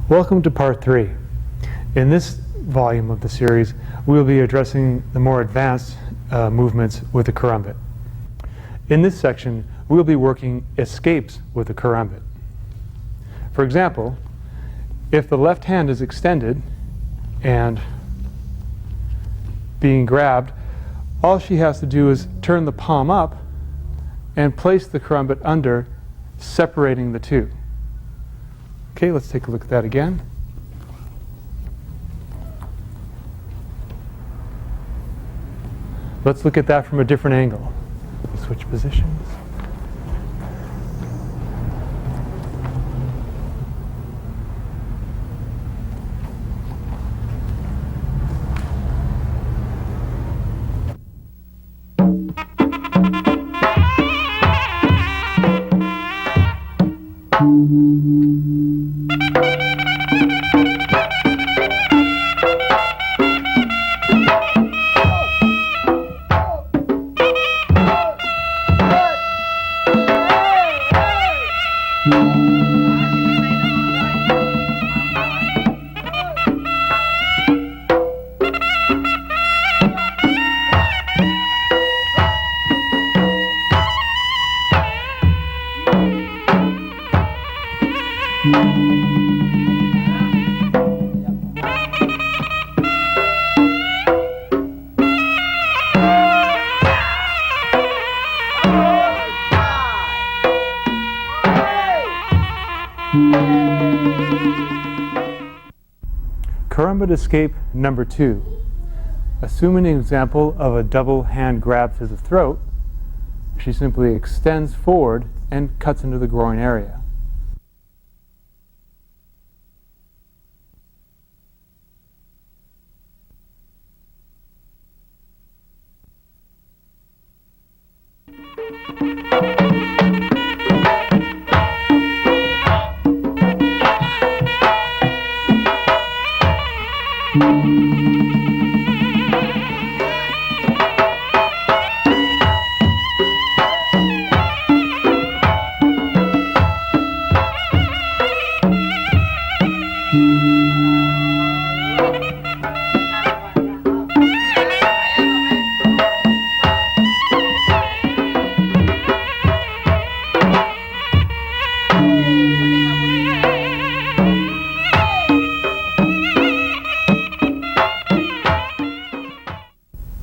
Welcome to part 3. In this volume of the series, we will be addressing the more advanced movements with the Karambit. In this section, we will be working escapes with the Karambit. For example, if the left hand is extended and being grabbed, all she has to do is turn the palm up and place the Karambit under, separating the two. Okay, let's take a look at that again. Let's look at that from a different angle. Switch positions. Karambit escape number 2. Assuming an example of a double hand grab to the throat, she simply extends forward and cuts into the groin area.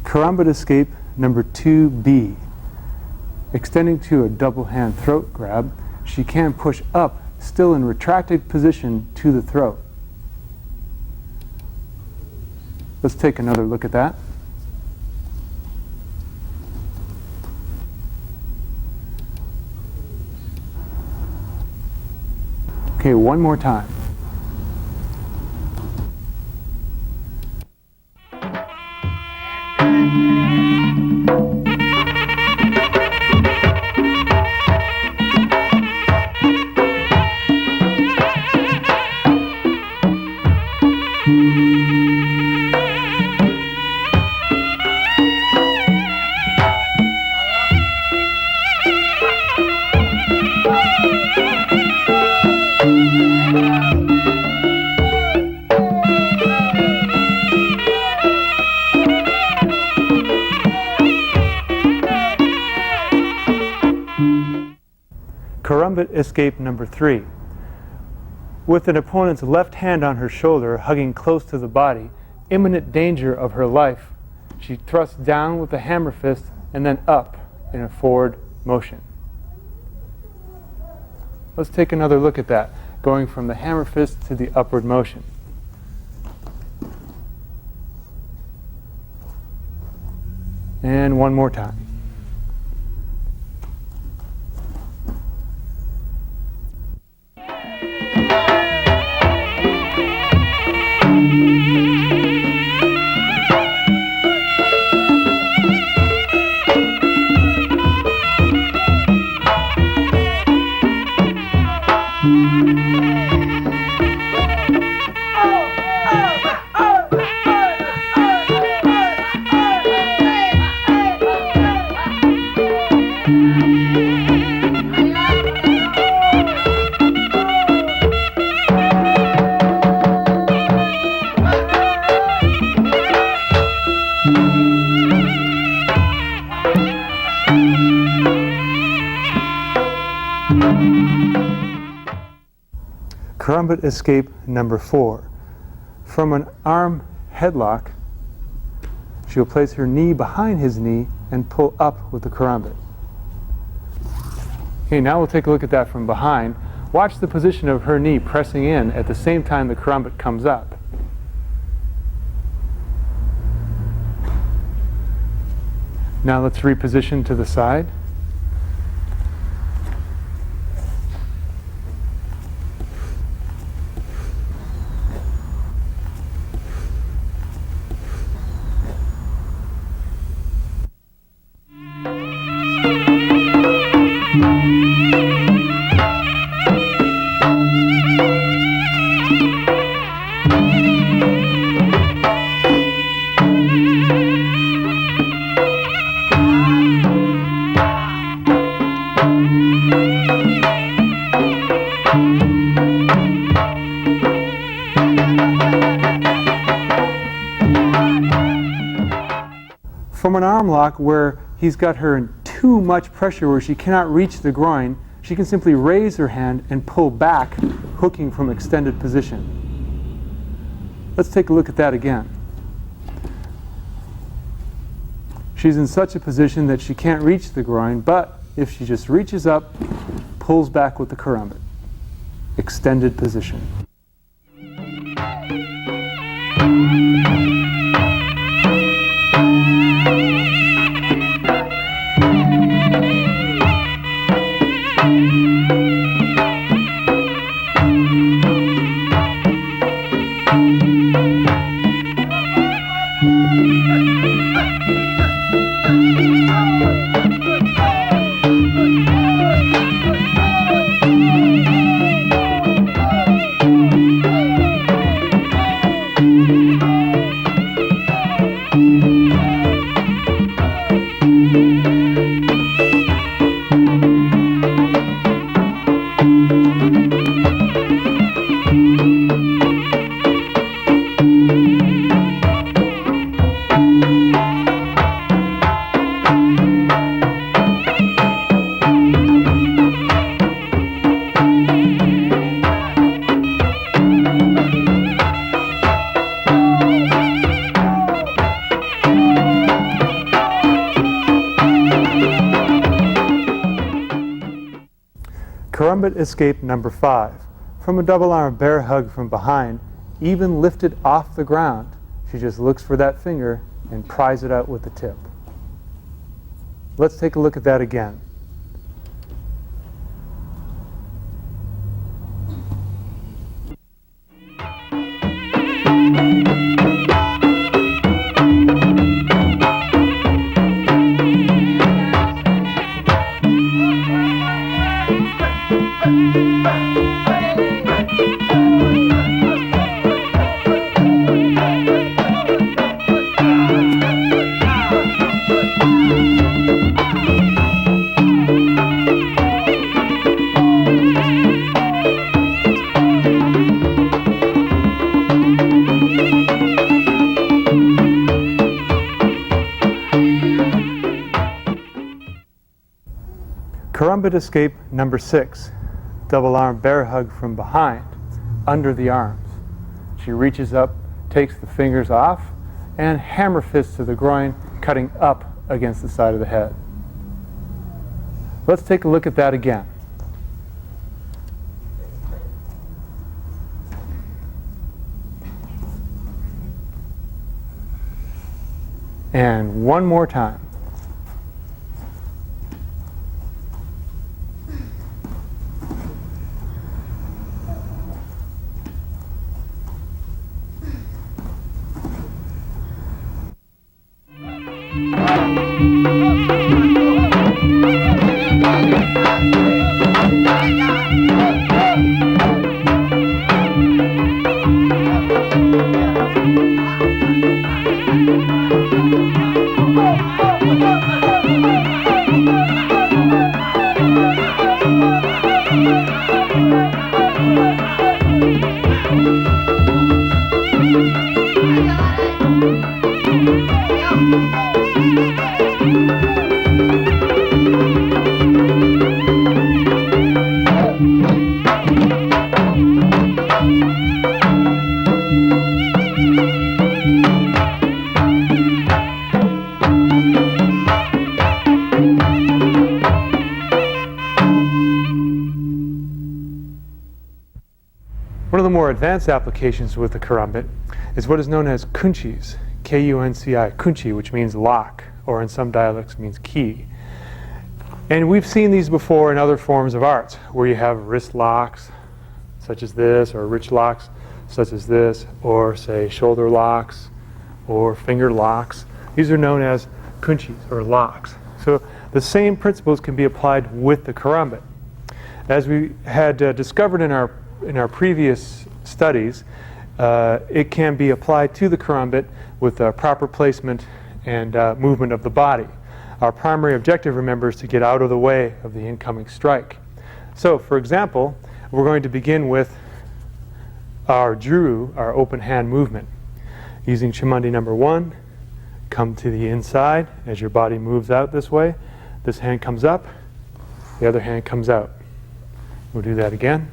Karambit escape number 2B. Extending to a double hand throat grab, she can push up still in retracted position to the throat. Let's take another look at that. Okay, one more time. Karambit escape number 3. With an opponent's left hand on her shoulder, hugging close to the body, imminent danger of her life, she thrusts down with the hammer fist and then up in a forward motion. Let's take another look at that, going from the hammer fist to the upward motion. And one more time. Karambit escape number 4. From an arm headlock, she'll place her knee behind his knee and pull up with the karambit. Okay, now we'll take a look at that from behind. Watch the position of her knee pressing in at the same time the karambit comes up. Now let's reposition to the side. From an arm lock where he's got her in too much pressure where she cannot reach the groin, she can simply raise her hand and pull back, hooking from extended position. Let's take a look at that again. She's in such a position that she can't reach the groin, but if she just reaches up, pulls back with the karambit. Extended position. Karambit escape number 5. From a double arm bear hug from behind, even lifted off the ground, she just looks for that finger and pries it out with the tip. Let's take a look at that again. Karambit escape number 6, double arm bear hug from behind, under the arms. She reaches up, takes the fingers off, and hammer fist to the groin, cutting up against the side of the head. Let's take a look at that again. And one more time. One of the more advanced applications with the Karambit is what is known as kunchis, K-U-N-C-I, kunchi, which means lock, or in some dialects means key. And we've seen these before in other forms of art, where you have wrist locks, such as this, or wrist locks, such as this, or say shoulder locks, or finger locks. These are known as kunchis, or locks. So the same principles can be applied with the Karambit. As we had discovered in our previous studies, it can be applied to the Karambit with proper placement and movement of the body. Our primary objective, remember, is to get out of the way of the incoming strike. So, for example, we're going to begin with our juru, our open hand movement. Using chimandi number 1, come to the inside as your body moves out this way. This hand comes up, the other hand comes out. We'll do that again.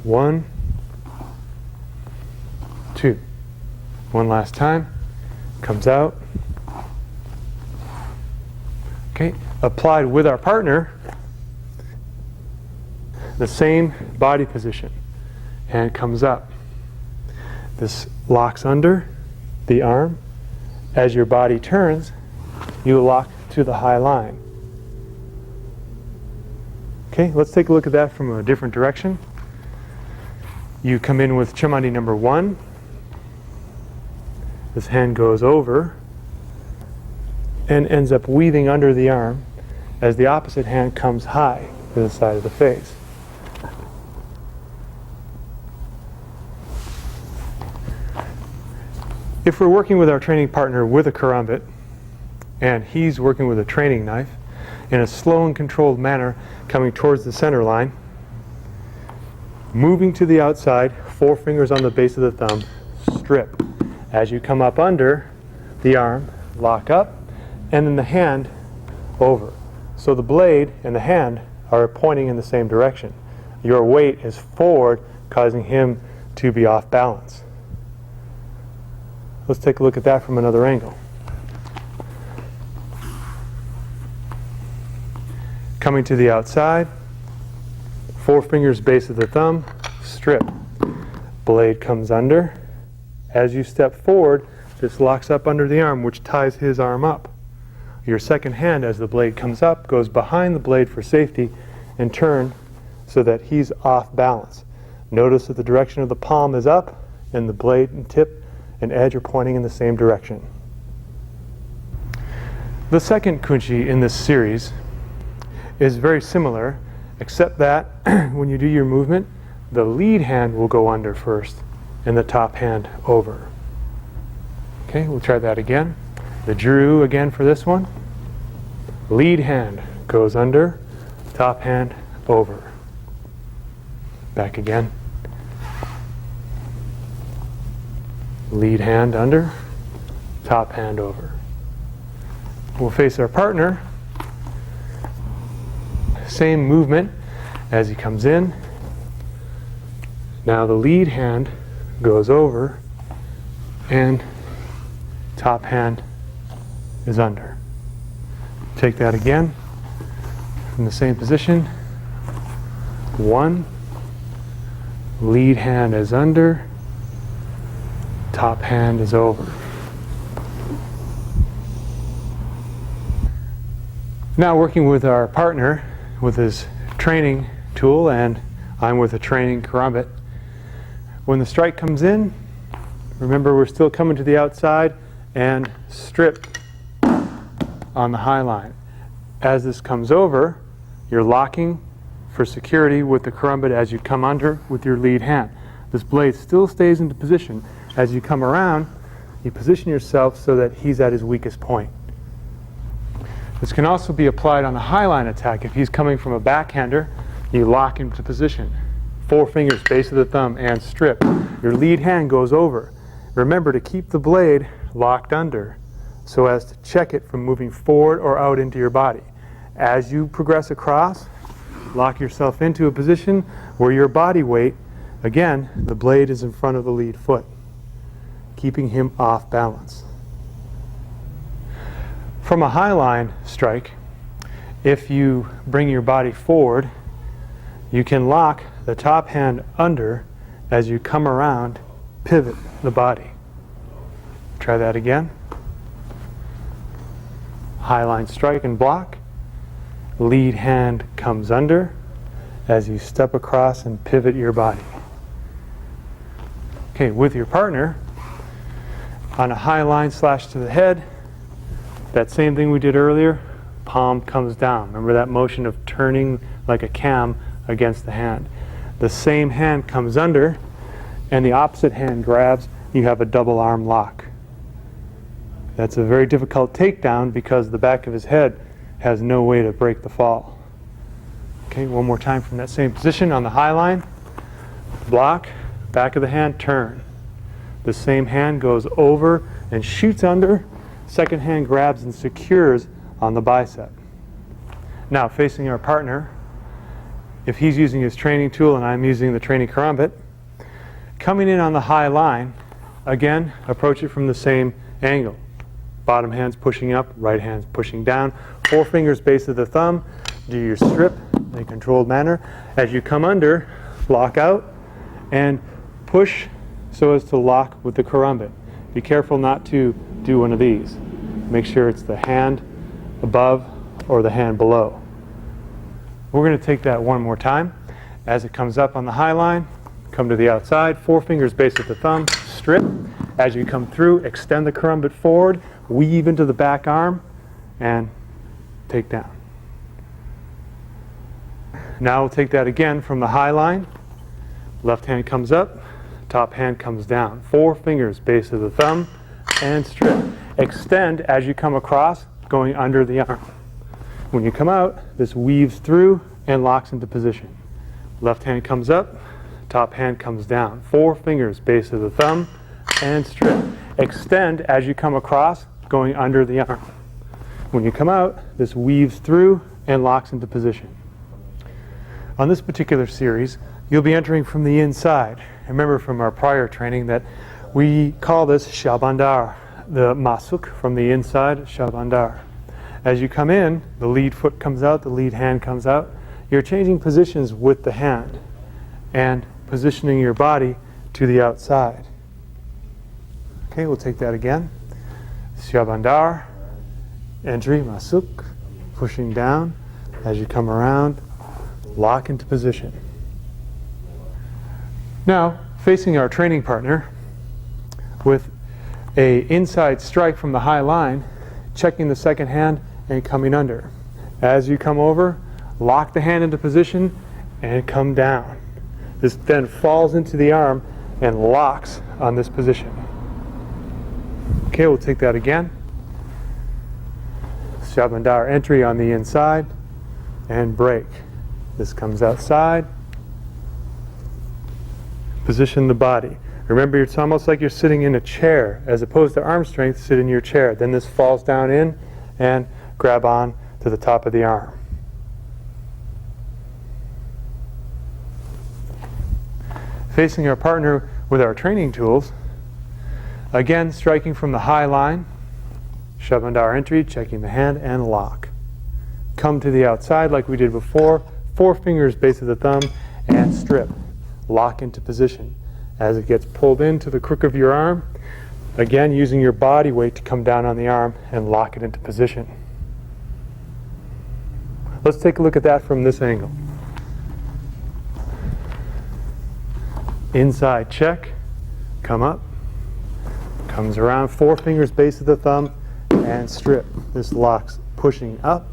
1, 2. One last time. Comes out. Okay, applied with our partner, the same body position. Hand comes up. This locks under the arm. As your body turns, you lock to the high line. Okay, let's take a look at that from a different direction. You come in with chimandi number 1. This hand goes over and ends up weaving under the arm as the opposite hand comes high to the side of the face. If we're working with our training partner with a Karambit, and he's working with a training knife, in a slow and controlled manner, coming towards the center line, moving to the outside, 4 fingers on the base of the thumb, strip. As you come up under the arm, lock up, and then the hand over. So the blade and the hand are pointing in the same direction. Your weight is forward, causing him to be off balance. Let's take a look at that from another angle. Coming to the outside, 4 fingers base of the thumb, strip. Blade comes under. As you step forward, this locks up under the arm, which ties his arm up. Your second hand, as the blade comes up, goes behind the blade for safety and turn so that he's off balance. Notice that the direction of the palm is up and the blade and tip and edge are pointing in the same direction. The second kunchi in this series is very similar, except that when you do your movement, the lead hand will go under first and the top hand over. Okay, we'll try that again. The drew again for this one. Lead hand goes under, top hand over. Back again. Lead hand under, top hand over. We'll face our partner. Same movement as he comes in. Now the lead hand goes over and top hand is under. Take that again from the same position. 1, lead hand is under, top hand is over. Now working with our partner with his training tool, and I'm with a training Karambit. When the strike comes in, remember we're still coming to the outside and strip on the high line. As this comes over, you're locking for security with the Karambit as you come under with your lead hand. This blade still stays into position. As you come around, you position yourself so that he's at his weakest point. This can also be applied on a high line attack. If he's coming from a backhander, you lock him to position. 4 fingers, base of the thumb, and strip. Your lead hand goes over. Remember to keep the blade locked under so as to check it from moving forward or out into your body. As you progress across, lock yourself into a position where your body weight, again, the blade is in front of the lead foot, keeping him off balance. From a high line strike, if you bring your body forward, you can lock the top hand under as you come around, pivot the body. Try that again. High line strike and block. Lead hand comes under as you step across and pivot your body. Okay, with your partner, on a high line slash to the head, that same thing we did earlier, palm comes down. Remember that motion of turning like a cam against the hand. The same hand comes under and the opposite hand grabs. You have a double arm lock. That's a very difficult takedown because the back of his head has no way to break the fall. Okay, one more time from that same position on the high line. Block, back of the hand, turn. The same hand goes over and shoots under. Second hand grabs and secures on the bicep. Now facing our partner, if he's using his training tool and I'm using the training Karambit, coming in on the high line, again, approach it from the same angle. Bottom hand's pushing up, right hand's pushing down. 4 fingers base of the thumb, do your strip in a controlled manner. As you come under, lock out and push so as to lock with the Karambit. Be careful not to do one of these. Make sure it's the hand above or the hand below. We're going to take that one more time. As it comes up on the high line, come to the outside, 4 fingers base of the thumb, strip. As you come through, extend the Karambit forward, weave into the back arm, and take down. Now we'll take that again from the high line. Left hand comes up, top hand comes down. 4 fingers base of the thumb, and strip. Extend as you come across, going under the arm. When you come out, this weaves through and locks into position. Left hand comes up, top hand comes down. 4 fingers base of the thumb, and strip. Extend as you come across, going under the arm. When you come out, this weaves through and locks into position. On this particular series, you'll be entering from the inside. Remember from our prior training that we call this shabandar, the masuk from the inside, shabandar. As you come in, the lead foot comes out, the lead hand comes out. you're changing positions with the hand and positioning your body to the outside. Okay, we'll take that again. Siap entry, masuk, pushing down. As you come around, lock into position. Now, facing our training partner with a inside strike from the high line, checking the second hand and coming under. As you come over, lock the hand into position and come down. This then falls into the arm and locks on this position. Okay, we'll take that again. Siap entry on the inside and break. This comes outside. Position the body. Remember, it's almost like you're sitting in a chair. As opposed to arm strength, sit in your chair. Then this falls down in and grab on to the top of the arm. Facing our partner with our training tools, again striking from the high line, Shabandar entry, checking the hand and lock. Come to the outside like we did before, 4 fingers base of the thumb and strip. Lock into position. As it gets pulled into the crook of your arm, again using your body weight to come down on the arm and lock it into position. Let's take a look at that from this angle. Inside check, come up, comes around, 4 fingers base of the thumb and strip. This locks, pushing up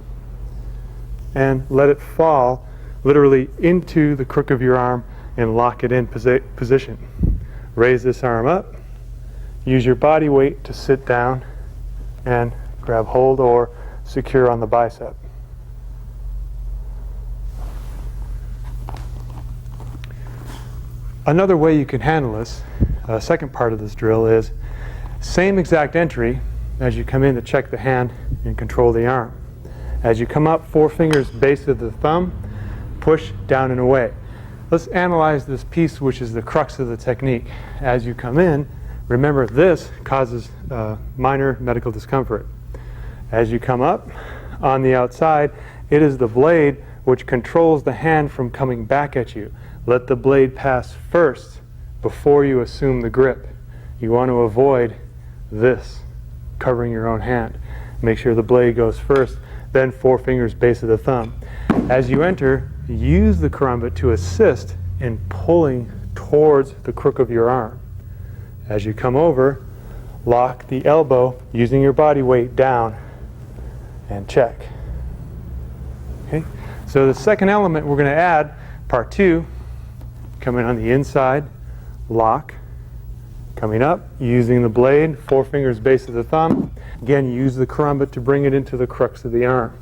and let it fall literally into the crook of your arm and lock it in position. Raise this arm up, use your body weight to sit down and grab hold or secure on the bicep. Another way you can handle this, second part of this drill, is same exact entry as you come in to check the hand and control the arm. As you come up, 4 fingers base of the thumb, push down and away. Let's analyze this piece, which is the crux of the technique. As you come in, remember this causes minor medical discomfort. As you come up, on the outside, it is the blade which controls the hand from coming back at you. Let the blade pass first before you assume the grip. You want to avoid this, covering your own hand. Make sure the blade goes first, then 4 fingers base of the thumb. As you enter, use the Karambit to assist in pulling towards the crook of your arm. As you come over, lock the elbow using your body weight down and check. Okay? So the second element we're going to add, part 2, coming on the inside, lock, coming up, using the blade, 4 fingers base of the thumb. Again, use the Karambit to bring it into the crux of the arm.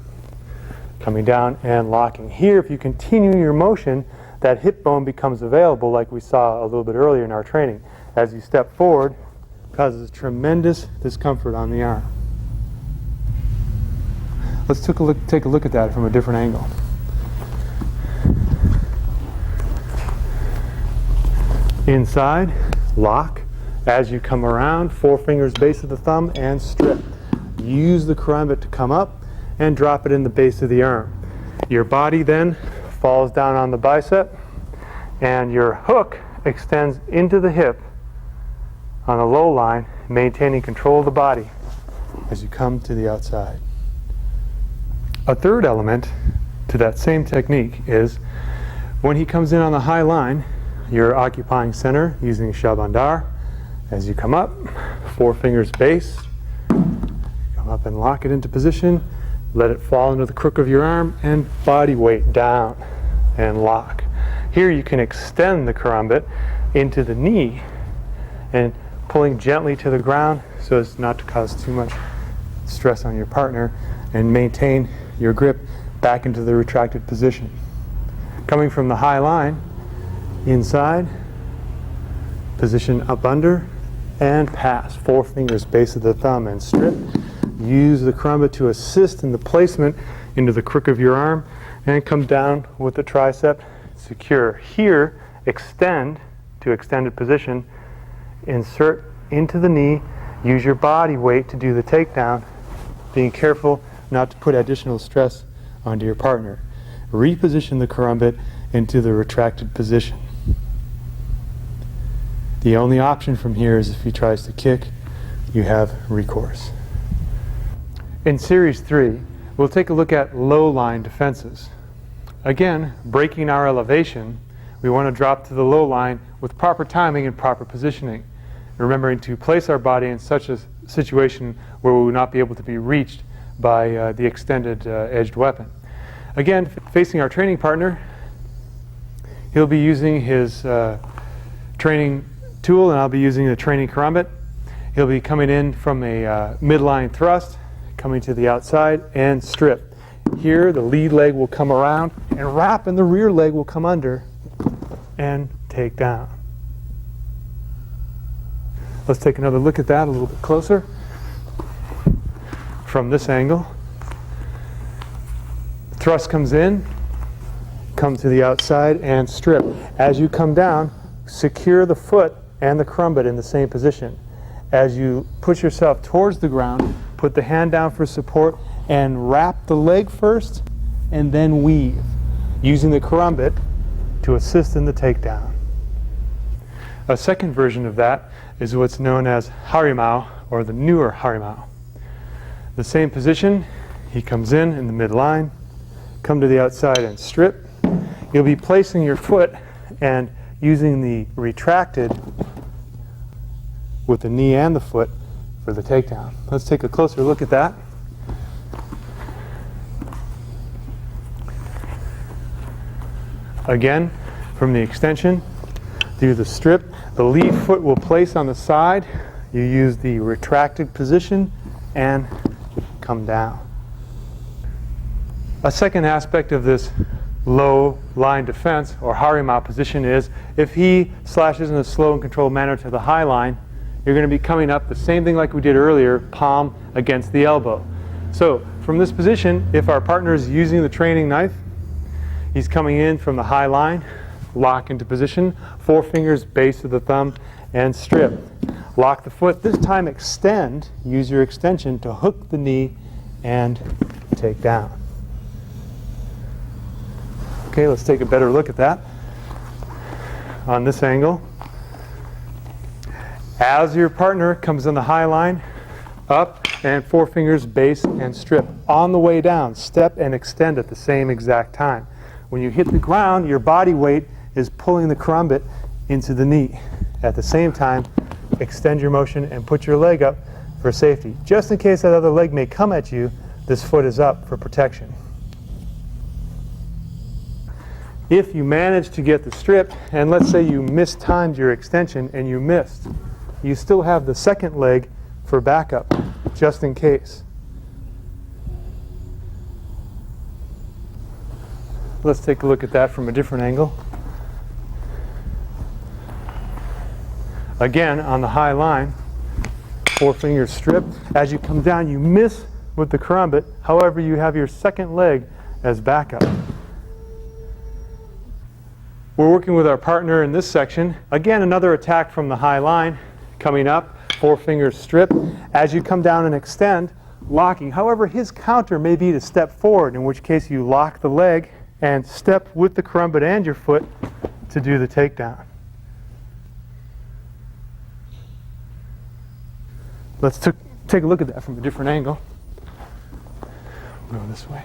Coming down and locking. Here, if you continue your motion, that hip bone becomes available like we saw a little bit earlier in our training. As you step forward, it causes tremendous discomfort on the arm. Let's take a look at that from a different angle. Inside, lock. As you come around, 4 fingers base of the thumb and strip. Use the Karambit to come up and drop it in the base of the arm. Your body then falls down on the bicep and your hook extends into the hip on the low line, maintaining control of the body as you come to the outside. A third element to that same technique is when he comes in on the high line, you're occupying center using Shabandar. As you come up, 4 fingers base, come up and lock it into position. Let it fall into the crook of your arm and body weight down and lock. Here you can extend the Karambit into the knee and pulling gently to the ground so as not to cause too much stress on your partner and maintain your grip back into the retracted position. Coming from the high line, inside, position up under and pass. 4 fingers base of the thumb and strip. Use the Karambit to assist in the placement into the crook of your arm and come down with the tricep secure. Here, extend to extended position, insert into the knee, use your body weight to do the takedown, being careful not to put additional stress onto your partner. reposition the Karambit into the retracted position. The only option from here is if he tries to kick, you have recourse. In Series 3, we'll take a look at low line defenses. Again, breaking our elevation, we want to drop to the low line with proper timing and proper positioning, remembering to place our body in such a situation where we will not be able to be reached by the extended edged weapon. Again, facing our training partner, he'll be using his training tool and I'll be using the training Karambit. He'll be coming in from a midline thrust, coming to the outside and strip. Here the lead leg will come around and wrap and the rear leg will come under and take down. Let's take another look at that a little bit closer from this angle. Thrust comes in, come to the outside and strip. As you come down, secure the foot and the Karambit in the same position. As you push yourself towards the ground, put the hand down for support and wrap the leg first and then weave, using the Karambit to assist in the takedown. A second version of that is what's known as Harimau, or the newer Harimau. The same position, he comes in the midline, come to the outside and strip. You'll be placing your foot and using the retracted with the knee and the foot for the takedown. Let's take a closer look at that. Again, from the extension, do the strip. The lead foot will place on the side. You use the retracted position and come down. A second aspect of this low line defense or Harimau position is if he slashes in a slow and controlled manner to the high line, you're going to be coming up the same thing like we did earlier, palm against the elbow. So from this position, if our partner is using the training knife, he's coming in from the high line, lock into position, 4 fingers base of the thumb, and strip. Lock the foot. This time extend, use your extension to hook the knee and take down. Okay, let's take a better look at that on this angle. As your partner comes on the high line, up and 4 fingers base and strip. On the way down, step and extend at the same exact time. When you hit the ground, your body weight is pulling the Karambit into the knee. At the same time, extend your motion and put your leg up for safety. Just in case that other leg may come at you, this foot is up for protection. If you manage to get the strip, and let's say you mistimed your extension and you missed, you still have the second leg for backup, just in case. Let's take a look at that from a different angle. Again, on the high line, 4 fingers stripped. As you come down, you miss with the Karambit. However, you have your second leg as backup. We're working with our partner in this section. Again, another attack from the high line. Coming up, 4 fingers strip. As you come down and extend, locking. However, his counter may be to step forward, in which case you lock the leg and step with the Karambit and your foot to do the takedown. Let's take a look at that from a different angle. We'll go this way.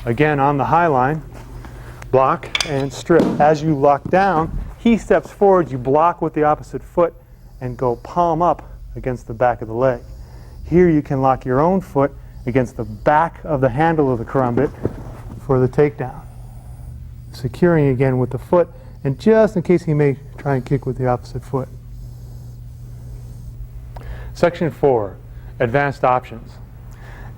Again, on the high line, block and strip. As you lock down, he steps forward, you block with the opposite foot and go palm up against the back of the leg. Here you can lock your own foot against the back of the handle of the Karambit for the takedown. Securing again with the foot, and just in case he may try and kick with the opposite foot. Section 4, Advanced Options.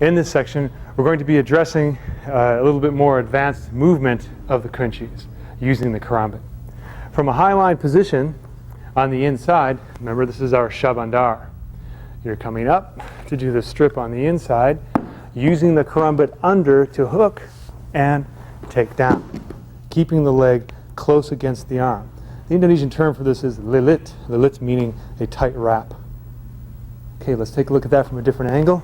In this section, we're going to be addressing a little bit more advanced movement of the Kunchis using the Karambit. From a high line position on the inside, remember this is our Shabandar. You're coming up to do the strip on the inside, using the Karambit under to hook and take down, keeping the leg close against the arm. The Indonesian term for this is lilit, lilit meaning a tight wrap. Okay, let's take a look at that from a different angle.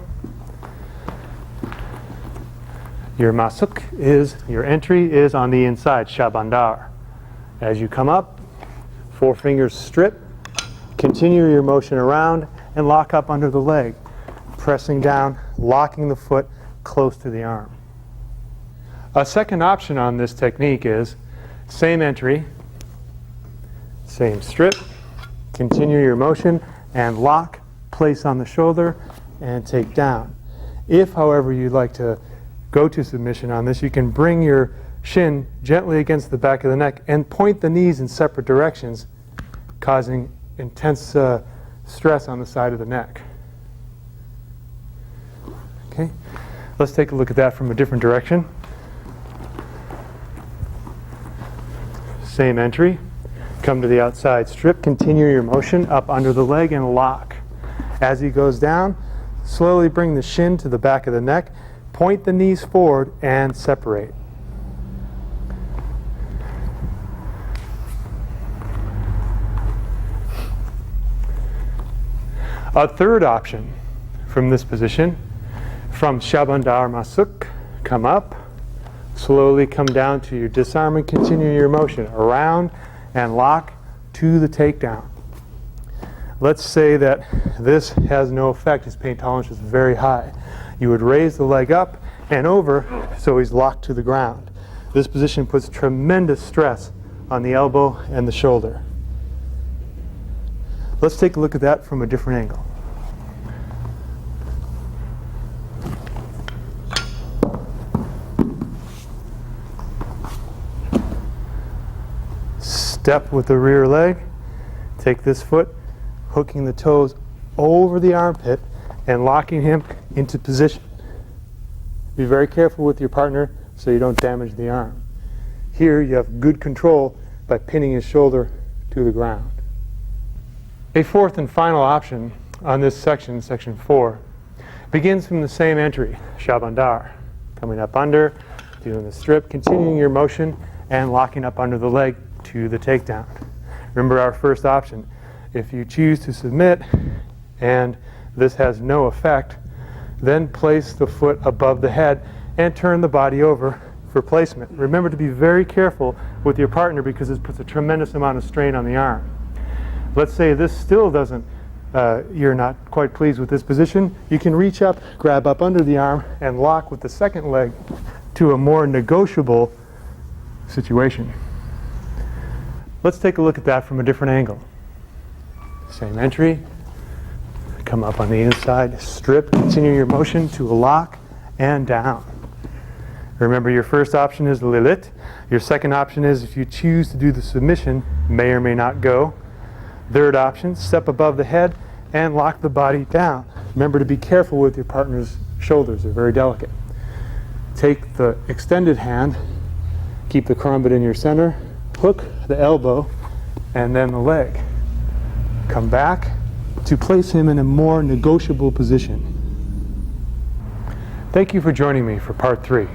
Your masuk is, your entry is on the inside, shabandar. As you come up, 4 fingers strip, continue your motion around and lock up under the leg, pressing down, locking the foot close to the arm. A second option on this technique is same entry, same strip, continue your motion and lock, place on the shoulder and take down. If, however, you'd like to go to submission on this, you can bring your shin gently against the back of the neck and point the knees in separate directions, causing intense stress on the side of the neck. Okay, let's take a look at that from a different direction. Same entry, come to the outside strip, continue your motion up under the leg and lock. As he goes down, slowly bring the shin to the back of the neck, point the knees forward and separate. A third option from this position, from Shabandar Masuk, come up, slowly come down to your disarm and continue your motion around and lock to the takedown. Let's say that this has no effect, his pain tolerance is very high. You would raise the leg up and over so he's locked to the ground. This position puts tremendous stress on the elbow and the shoulder. Let's take a look at that from a different angle. Step with the rear leg, take this foot, hooking the toes over the armpit and locking him into position. Be very careful with your partner so you don't damage the arm. Here you have good control by pinning his shoulder to the ground. A fourth and final option on this section, section 4, begins from the same entry, Shabandar. Coming up under, doing the strip, continuing your motion and locking up under the leg to the takedown. Remember our first option. If you choose to submit and this has no effect, then place the foot above the head and turn the body over for placement. Remember to be very careful with your partner because this puts a tremendous amount of strain on the arm. Let's say this still doesn't, you're not quite pleased with this position. You can reach up, grab up under the arm and lock with the second leg to a more negotiable situation. Let's take a look at that from a different angle. Same entry, come up on the inside, strip, continue your motion to a lock and down. Remember your first option is lilit. Your second option is if you choose to do the submission, may or may not go. Third option, step above the head and lock the body down. Remember to be careful with your partner's shoulders, they're very delicate. Take the extended hand, keep the karambit in your center, hook the elbow and then the leg. Come back to place him in a more negotiable position. Thank you for joining me for part 3.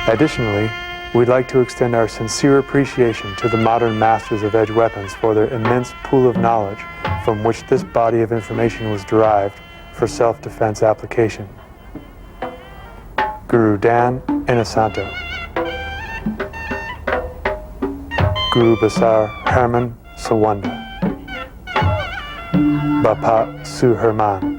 Additionally, we'd like to extend our sincere appreciation to the modern masters of edge weapons for their immense pool of knowledge from which this body of information was derived for self-defense application. Guru Dan Inosanto, Guru Besar Herman Sawanda, Bapak Suherman.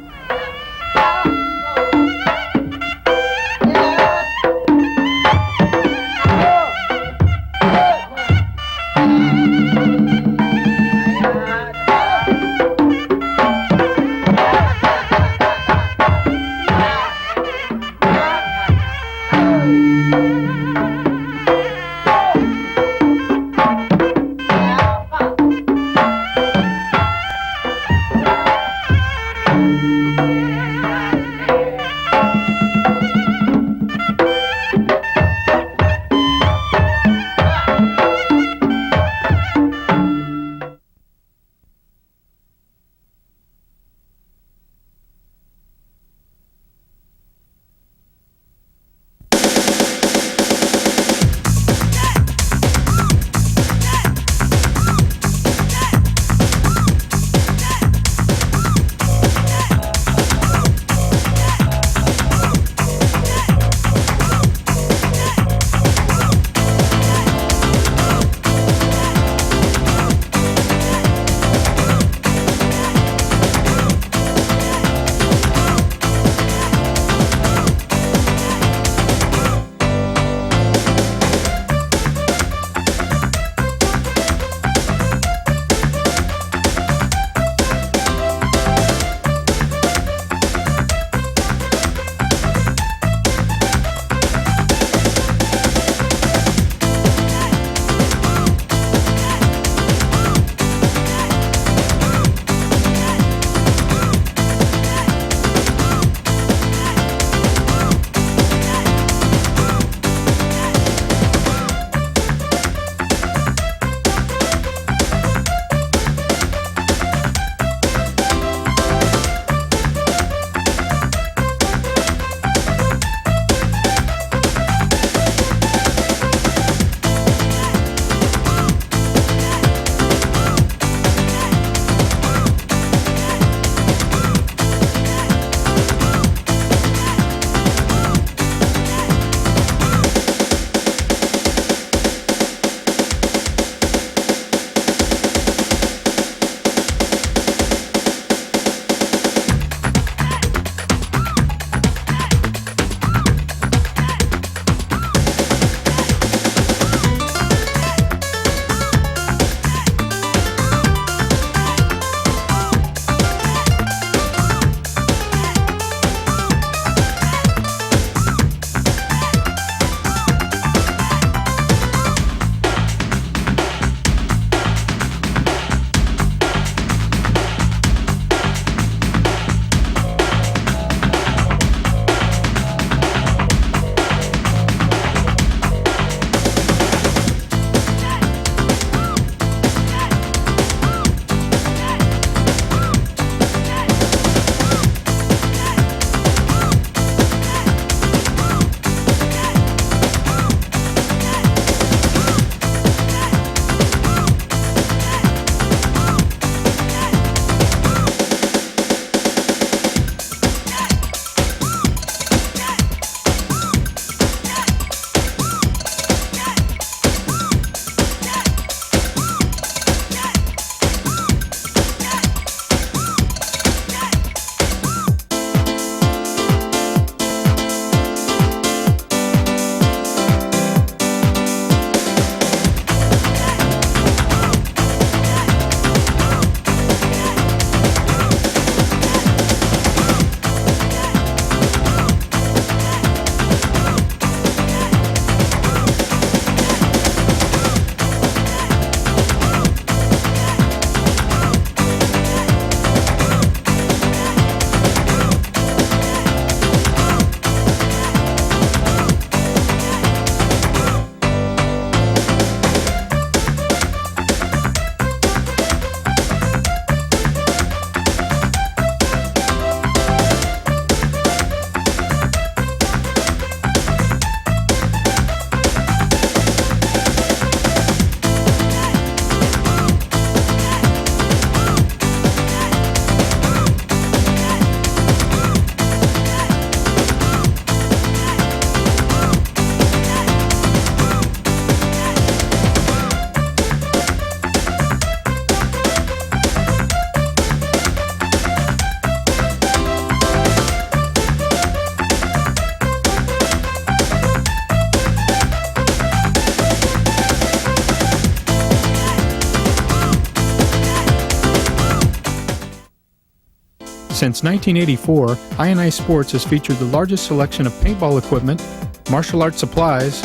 Since 1984, I&I Sports has featured the largest selection of paintball equipment, martial arts supplies,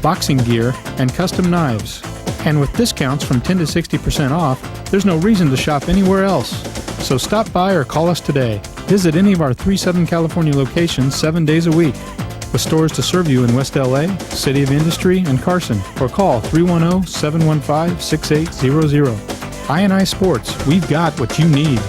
boxing gear, and custom knives. And with discounts from 10 to 60% off, there's no reason to shop anywhere else. So stop by or call us today. Visit any of our 3 Southern California locations 7 days a week, with stores to serve you in West LA, City of Industry, and Carson, or call 310-715-6800. I&I Sports, we've got what you need.